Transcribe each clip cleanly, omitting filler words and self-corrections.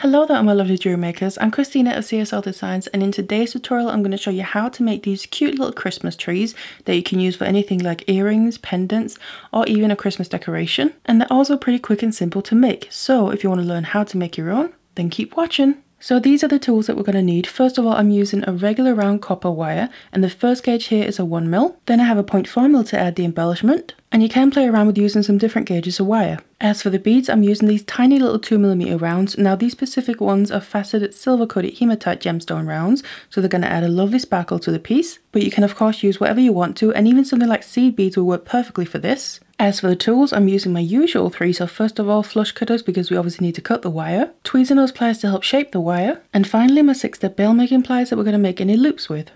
Hello there my lovely jewelry makers, I'm Christina of CSLdesigns, and in today's tutorial I'm going to show you how to make these cute little Christmas trees that you can use for anything like earrings, pendants, or even a Christmas decoration. And they're also pretty quick and simple to make, so if you want to learn how to make your own, then keep watching. So these are the tools that we're going to need. First of all, I'm using a regular round copper wire, and the first gauge here is a 1mm. Then I have a 0.4mm to add the embellishment, and you can play around with using some different gauges of wire. As for the beads, I'm using these tiny little 2mm rounds. Now these specific ones are faceted silver coated hematite gemstone rounds, so they're going to add a lovely sparkle to the piece. But you can of course use whatever you want to, and even something like seed beads will work perfectly for this. As for the tools, I'm using my usual three. So first of all, flush cutters, because we obviously need to cut the wire, tweezers nose pliers to help shape the wire, and finally my 6-step bail making pliers that we're going to make any loops with.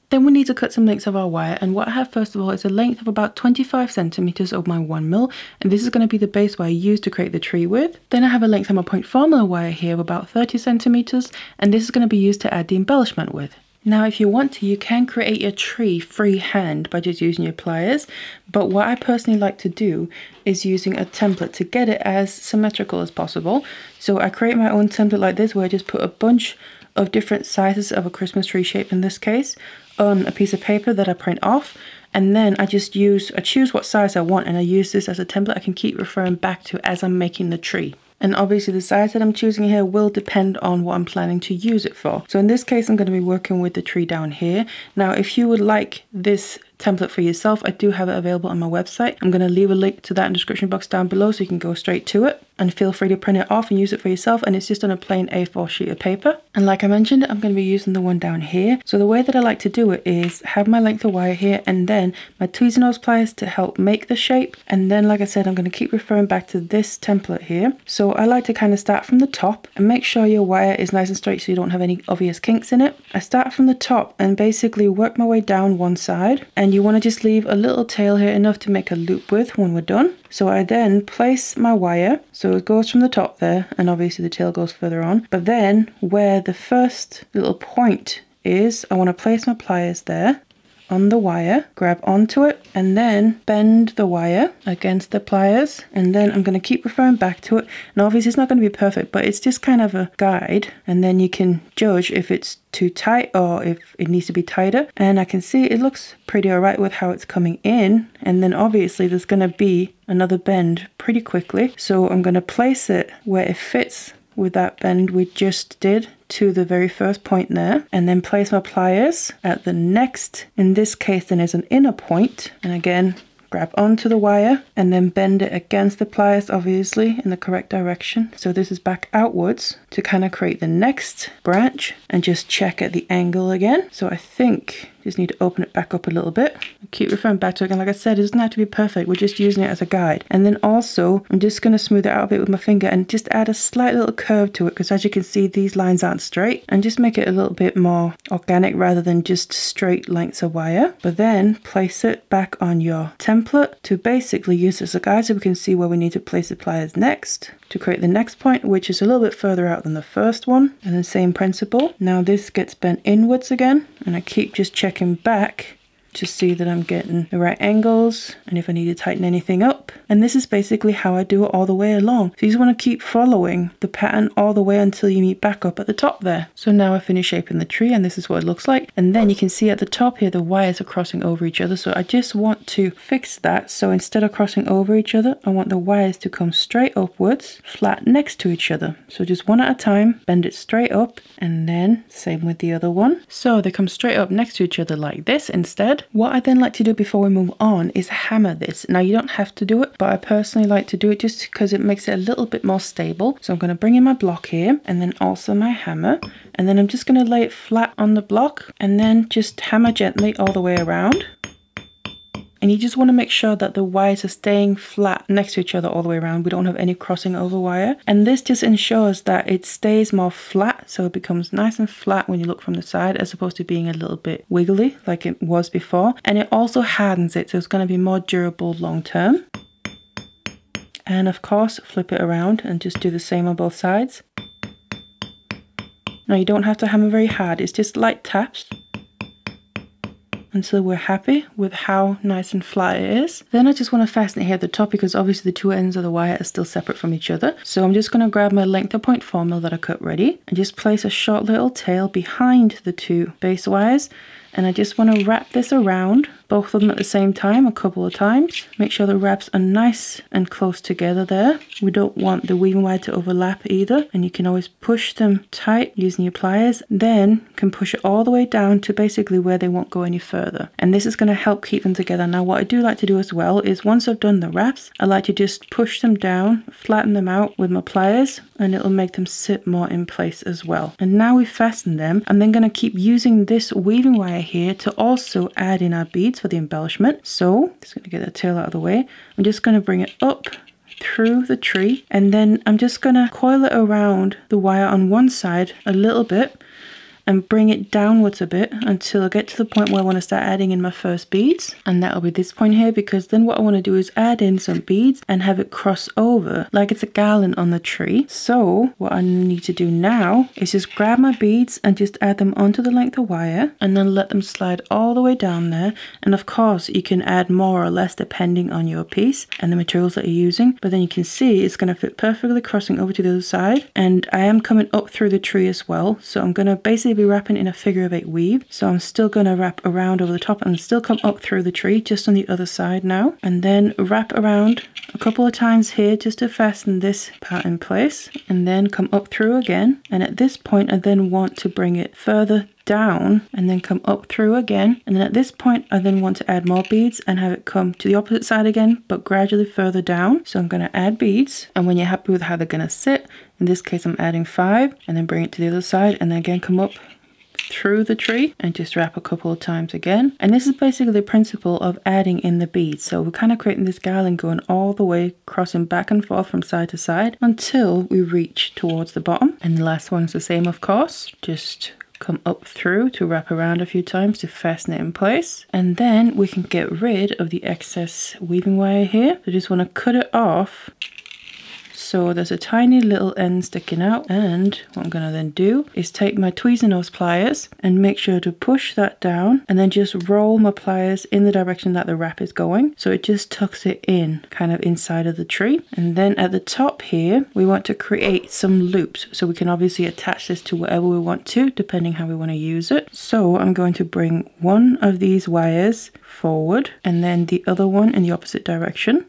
Then we need to cut some lengths of our wire, and what I have first of all is a length of about 25 centimeters of my 1mm, and this is going to be the base wire used to create the tree with. Then I have a length of my 0.4mm wire here of about 30 centimeters, and this is going to be used to add the embellishment with. Now if you want to, you can create your tree freehand by just using your pliers, but what I personally like to do is using a template to get it as symmetrical as possible. So I create my own template like this, where I just put a bunch of different sizes of a Christmas tree shape in this case on a piece of paper that I print off, and then I choose what size I want, and I use this as a template I can keep referring back to as I'm making the tree. And obviously the size that I'm choosing here will depend on what I'm planning to use it for. So in this case I'm going to be working with the tree down here. Now if you would like this template for yourself, I do have it available on my website. I'm going to leave a link to that in the description box down below so you can go straight to it, and feel free to print it off and use it for yourself. And it's just on a plain A4 sheet of paper, and like I mentioned, I'm going to be using the one down here. So the way that I like to do it is have my length of wire here, and then my tweezer nose pliers to help make the shape, and then like I said, I'm going to keep referring back to this template here. So I like to kind of start from the top and make sure your wire is nice and straight so you don't have any obvious kinks in it. I start from the top and basically work my way down one side, and you want to just leave a little tail here, enough to make a loop with when we're done. So I then place my wire, so it goes from the top there, and obviously the tail goes further on, but then where the first little point is, I want to place my pliers there on the wire, grab onto it, and then bend the wire against the pliers, and then I'm going to keep referring back to it. And obviously it's not going to be perfect, but it's just kind of a guide, and then you can judge if it's too tight or if it needs to be tighter. And I can see it looks pretty alright with how it's coming in, and then obviously there's going to be another bend pretty quickly, so I'm going to place it where it fits with that bend we just did to the very first point there, and then place my pliers at the next, in this case then is an inner point, and again grab onto the wire and then bend it against the pliers, obviously in the correct direction. So this is back outwards to kind of create the next branch, and just check at the angle again. So I think just need to open it back up a little bit. Keep referring back to it, and like I said, it doesn't have to be perfect, we're just using it as a guide. And then also I'm just going to smooth it out a bit with my finger and just add a slight little curve to it, because as you can see these lines aren't straight, and just make it a little bit more organic rather than just straight lengths of wire. But then place it back on your template to basically use as a guide, so we can see where we need to place the pliers next to create the next point, which is a little bit further out than the first one. And the same principle. Now this gets bent inwards again, and I keep just checking back to see that I'm getting the right angles, and if I need to tighten anything up. And this is basically how I do it all the way along. So you just want to keep following the pattern all the way until you meet back up at the top there. So now I finished shaping the tree, and this is what it looks like. And then you can see at the top here the wires are crossing over each other, so I just want to fix that. So instead of crossing over each other, I want the wires to come straight upwards, flat next to each other. So just one at a time, bend it straight up, and then same with the other one. So they come straight up next to each other like this instead. What I then like to do before we move on is hammer this. Now you don't have to do it, but I personally like to do it just because it makes it a little bit more stable. So I'm going to bring in my block here, and then also my hammer, and then I'm just going to lay it flat on the block, and then just hammer gently all the way around. And you just want to make sure that the wires are staying flat next to each other all the way around. We don't have any crossing over wire. And this just ensures that it stays more flat, so it becomes nice and flat when you look from the side, as opposed to being a little bit wiggly like it was before. And it also hardens it, so it's going to be more durable long term. And of course, flip it around and just do the same on both sides. Now you don't have to hammer very hard, it's just light taps. until we're happy with how nice and flat it is. Then I just want to fasten it here at the top because obviously the two ends of the wire are still separate from each other. So I'm just going to grab my length of 0.4 mil that I cut ready and just place a short little tail behind the two base wires. And I just want to wrap this around both of them at the same time a couple of times. Make sure the wraps are nice and close together there. We don't want the weaving wire to overlap either. And you can always push them tight using your pliers. Then can push it all the way down to basically where they won't go any further. And this is going to help keep them together. Now what I do like to do as well is once I've done the wraps, I like to just push them down, flatten them out with my pliers, and it'll make them sit more in place as well. And now we've fastened them. I'm then going to keep using this weaving wire here to also add in our beads for the embellishment. So just going to get the tail out of the way. I'm just going to bring it up through the tree, and then I'm just going to coil it around the wire on one side a little bit and bring it downwards a bit until I get to the point where I want to start adding in my first beads. And that'll be this point here, because then what I want to do is add in some beads and have it cross over like it's a garland on the tree. So what I need to do now is just grab my beads and just add them onto the length of wire and then let them slide all the way down there. And of course you can add more or less depending on your piece and the materials that you're using, but then you can see it's going to fit perfectly crossing over to the other side. And I am coming up through the tree as well, so I'm going to basically be wrapping in a figure of 8 weave. So I'm still going to wrap around over the top and still come up through the tree just on the other side now, and then wrap around a couple of times here just to fasten this part in place, and then come up through again. And at this point I then want to bring it further down and then come up through again, and then at this point I then want to add more beads and have it come to the opposite side again, but gradually further down. So I'm going to add beads, and when you're happy with how they're going to sit, in this case I'm adding 5, and then bring it to the other side and then again come up through the tree and just wrap a couple of times again. And this is basically the principle of adding in the beads. So we're kind of creating this garland going all the way, crossing back and forth from side to side until we reach towards the bottom. And the last one's the same, of course. Just come up through to wrap around a few times to fasten it in place, and then we can get rid of the excess weaving wire here. So just want to cut it off so there's a tiny little end sticking out. And what I'm going to then do is take my tweezernose pliers and make sure to push that down and then just roll my pliers in the direction that the wrap is going, so it just tucks it in kind of inside of the tree. And then at the top here we want to create some loops, so we can obviously attach this to whatever we want to depending how we want to use it. So I'm going to bring one of these wires forward and then the other one in the opposite direction.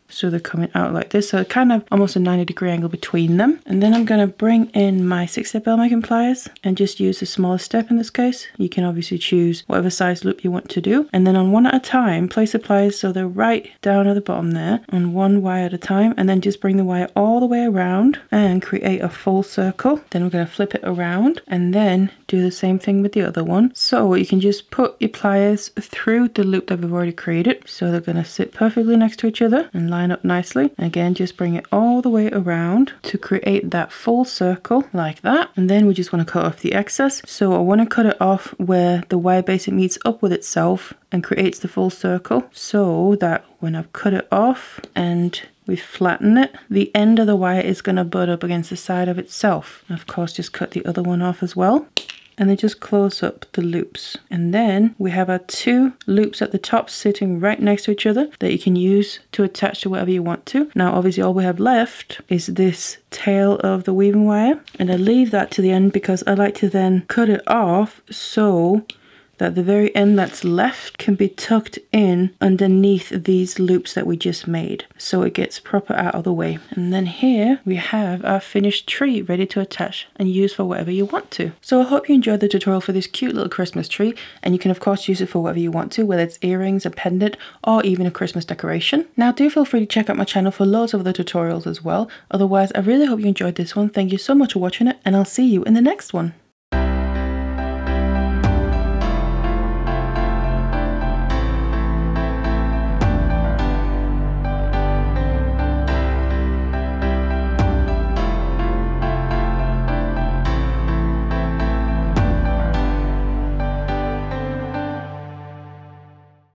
So they're coming out like this, so kind of almost a 90-degree angle between them. And then I'm going to bring in my 6-step bell making pliers and just use the smallest step in this case. You can obviously choose whatever size loop you want to do. And then on one at a time, place the pliers so they're right down at the bottom there, on one wire at a time, and then just bring the wire all the way around and create a full circle. Then we're going to flip it around and then do the same thing with the other one. So you can just put your pliers through the loop that we've already created, so they're going to sit perfectly next to each other and line up nicely. Again, just bring it all the way around to create that full circle like that. And then we just want to cut off the excess. So I want to cut it off where the wire basically meets up with itself and creates the full circle, so that when I've cut it off and we flatten it, the end of the wire is going to butt up against the side of itself. And of course just cut the other one off as well. And then just close up the loops. And then we have our 2 loops at the top sitting right next to each other that you can use to attach to whatever you want to. Now obviously all we have left is this tail of the weaving wire, and I leave that to the end because I like to then cut it off so that the very end that's left can be tucked in underneath these loops that we just made, so it gets proper out of the way. And then here we have our finished tree ready to attach and use for whatever you want to. So I hope you enjoyed the tutorial for this cute little Christmas tree, and you can of course use it for whatever you want to, whether it's earrings, a pendant, or even a Christmas decoration. Now do feel free to check out my channel for loads of other tutorials as well. Otherwise I really hope you enjoyed this one. Thank you so much for watching it, and I'll see you in the next one.